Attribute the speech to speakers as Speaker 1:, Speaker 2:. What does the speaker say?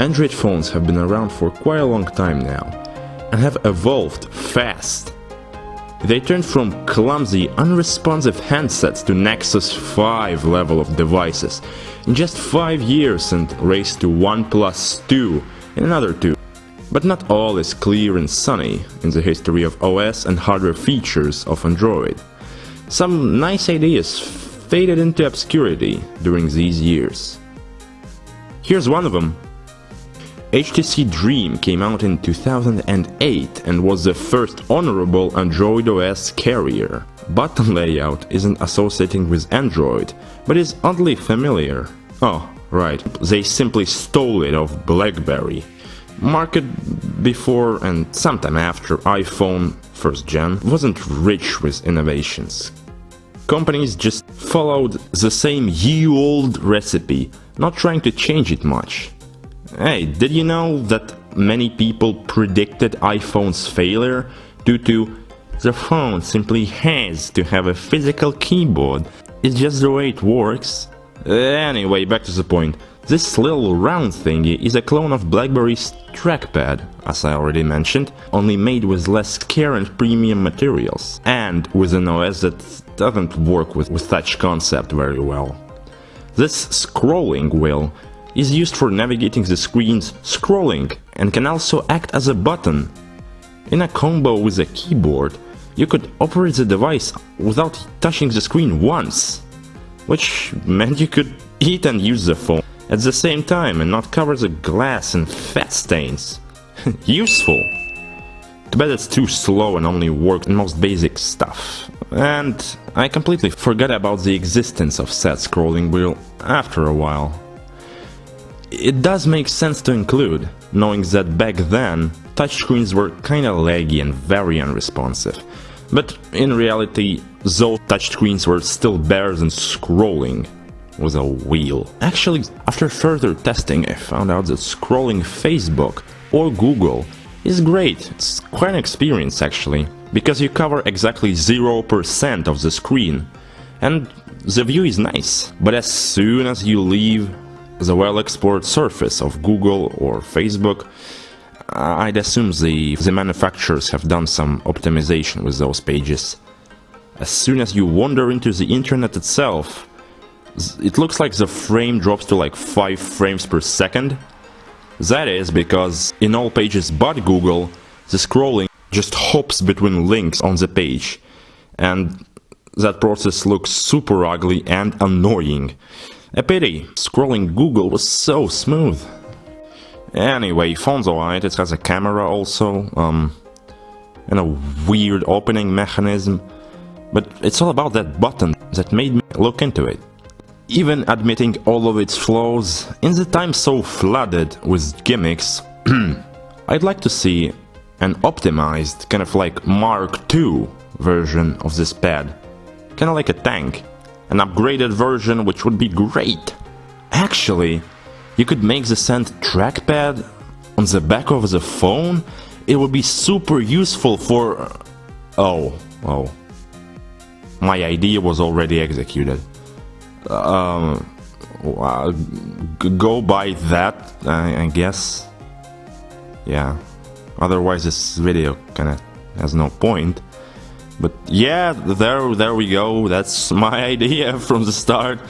Speaker 1: Android phones have been around for quite a long time now, and have evolved fast. They turned from clumsy, unresponsive handsets to Nexus 5 level of devices in just 5 years and raced to OnePlus 2 in another 2. But not all is clear and sunny in the history of OS and hardware features of Android. Some nice ideas faded into obscurity during these years. Here's one of them. HTC Dream came out in 2008 and was the first honorable Android OS carrier. Button layout isn't associating with Android, but is oddly familiar. Oh, right, they simply stole it off BlackBerry. Market before and sometime after iPhone 1st gen wasn't rich with innovations. Companies just followed the same ye-old recipe, not trying to change it much. Hey, did you know that many people predicted iPhone's failure due to the phone simply has to have a physical keyboard? It's just the way it works. Anyway, back to the point. This little round thingy is a clone of BlackBerry's trackpad, as I already mentioned, only made with less care and premium materials, and with an OS that doesn't work with touch concept very well. This scrolling wheel is used for navigating the screen's scrolling and can also act as a button. In a combo with a keyboard, you could operate the device without touching the screen once, which meant you could eat and use the phone at the same time and not cover the glass in fat stains. Useful! Too bad it's too slow and only works in most basic stuff. And I completely forgot about the existence of said scrolling wheel after a while. It does make sense to include, knowing that back then, touchscreens were kinda laggy and very unresponsive. But in reality, those touchscreens were still better than scrolling with a wheel. Actually, after further testing, I found out that scrolling Facebook or Google is great. It's quite an experience actually, because you cover exactly 0% of the screen, and the view is nice. But as soon as you leave the well-explored surface of Google or Facebook, I'd assume the manufacturers have done some optimization with those pages. As soon as you wander into the internet itself, it looks like the frame drops to like 5 frames per second. That is because in all pages but Google, the scrolling just hops between links on the page, and that process looks super ugly and annoying. A pity, scrolling Google was so smooth. Anyway, phone's alright, it has a camera also, and a weird opening mechanism, but it's all about that button that made me look into it. Even admitting all of its flaws, in the time so flooded with gimmicks, I'd like to see an optimized, kind of like Mark II version of this pad. Kinda like a tank. An upgraded version which would be great. Actually, you could make the Send trackpad on the back of the phone. It would be super useful for... Oh. My idea was already executed. Go by that, I guess. Yeah. Otherwise this video kinda has no point. But yeah, there we go. That's my idea from the start.